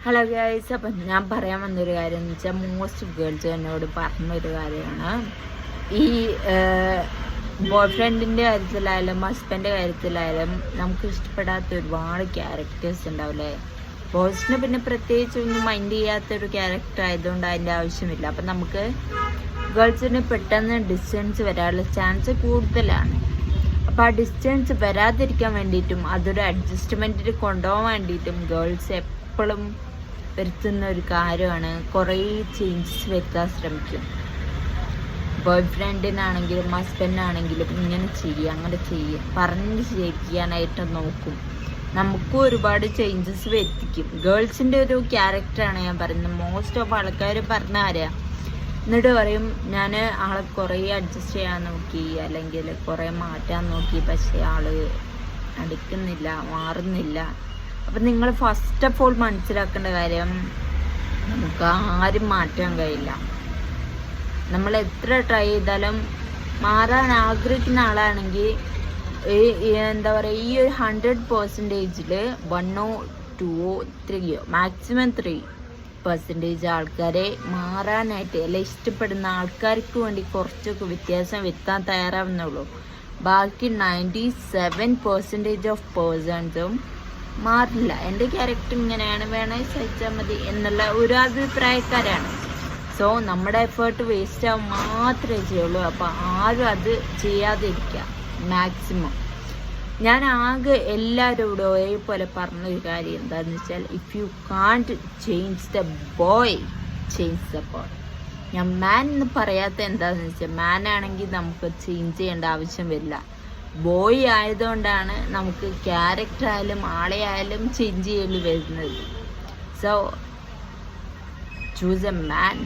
Hello guys, അപ്പം ഞാൻ പറയാൻ വന്നൊരു കാര്യം എന്ന് വെച്ചാൽ മോസ്റ്റ് ഗേൾസ് എന്നോട് പറഞ്ഞൊരു കാര്യമാണ്. ഈ ബോയ് ഫ്രണ്ടിൻ്റെ കാര്യത്തിലായാലും ഹസ്ബൻഡിൻ്റെ കാര്യത്തിലായാലും നമുക്ക് ഇഷ്ടപ്പെടാത്ത ഒരുപാട് ക്യാരക്ടേഴ്സ് ഉണ്ടാവില്ലേ. ബോയ്സിന് പിന്നെ പ്രത്യേകിച്ച് ഒന്നും മൈൻഡ് ചെയ്യാത്തൊരു ക്യാരക്ടർ ആയതുകൊണ്ട് അതിൻ്റെ ആവശ്യമില്ല. അപ്പം നമുക്ക് ഗേൾസിന് പെട്ടെന്ന് ഡിസ്റ്റൻസ് വരാനുള്ള ചാൻസ് കൂടുതലാണ്. അപ്പോൾ ആ ഡിസ്റ്റൻസ് വരാതിരിക്കാൻ വേണ്ടിയിട്ടും അതൊരു അഡ്ജസ്റ്റ്മെൻറ്റിൽ കൊണ്ടുപോകാൻ വേണ്ടിയിട്ടും ഗേൾസ് എപ്പോഴും വരുത്തുന്ന ഒരു കാര്യമാണ് കുറേ ചേഞ്ചസ് വരുത്താൻ ശ്രമിക്കും. ബോയ് ഫ്രണ്ടിനാണെങ്കിലും ഹസ്ബൻഡിനാണെങ്കിലും ഇങ്ങനെ ചെയ്യുക അങ്ങനെ ചെയ്യുക പറഞ്ഞ് ചെയ്യാനായിട്ട് നോക്കും. നമുക്കും ഒരുപാട് ചേഞ്ചസ് വരുത്തിക്കും. ഗേൾസിൻ്റെ ഒരു ക്യാരക്ടറാണ് ഞാൻ പറയുന്നത്. മോസ്റ്റ് ഓഫ് ആൾക്കാർ പറഞ്ഞ ആരെയാ എന്നിട്ട് പറയും ഞാൻ ആളെ കുറേ അഡ്ജസ്റ്റ് ചെയ്യാൻ നോക്കി, അല്ലെങ്കിൽ കുറേ മാറ്റാൻ നോക്കി, പക്ഷേ ആള് അടിക്കുന്നില്ല, മാറുന്നില്ല. അപ്പം നിങ്ങൾ ഫസ്റ്റ് ഓഫ് ഓൾ മനസ്സിലാക്കേണ്ട കാര്യം, നമുക്ക് ആരും മാറ്റാൻ കഴിയില്ല. നമ്മൾ എത്ര ട്രൈ ചെയ്താലും മാറാൻ ആഗ്രഹിക്കുന്ന ആളാണെങ്കിൽ എന്താ പറയുക, ഈ ഒരു 100%-ൽ 1 or 2 or 3 മാക്സിമം 3% ആൾക്കാരെ മാറാനായിട്ട് അല്ലെ ഇഷ്ടപ്പെടുന്ന ആൾക്കാർക്ക് വേണ്ടി കുറച്ചൊക്കെ വ്യത്യാസം വരുത്താൻ തയ്യാറാവുന്നുള്ളൂ. ബാക്കി 97% ഓഫ് പേഴ്സൺസും മാറില്ല. എൻ്റെ ക്യാരക്ടർ ഇങ്ങനെയാണ്, വേണേ സഹിച്ചാൽ മതി എന്നുള്ള ഒരു അഭിപ്രായക്കാരാണ്. സോ നമ്മുടെ എഫേർട്ട് വേസ്റ്റ് ആവും മാത്രമേ ചെയ്യുള്ളൂ. അപ്പോൾ ആരും അത് ചെയ്യാതിരിക്കുക മാക്സിമം. ഞാൻ ആകെ എല്ലാവരോടും ഒരേപോലെ പറഞ്ഞൊരു കാര്യം എന്താണെന്ന് വെച്ചാൽ, if you can't change the boy, change the boy. ഞാൻ മാൻ എന്ന് പറയാത്ത എന്താണെന്ന് വെച്ചാൽ, മാൻ ആണെങ്കിൽ നമുക്ക് ചേഞ്ച് ചെയ്യേണ്ട ആവശ്യം വരില്ല. ബോയ് ആയതുകൊണ്ടാണ് നമുക്ക് ക്യാരക്ടർ ആയാലും ആളെ ആയാലും ചേഞ്ച് ചെയ്യേണ്ടി വരുന്നത്. So choose a man.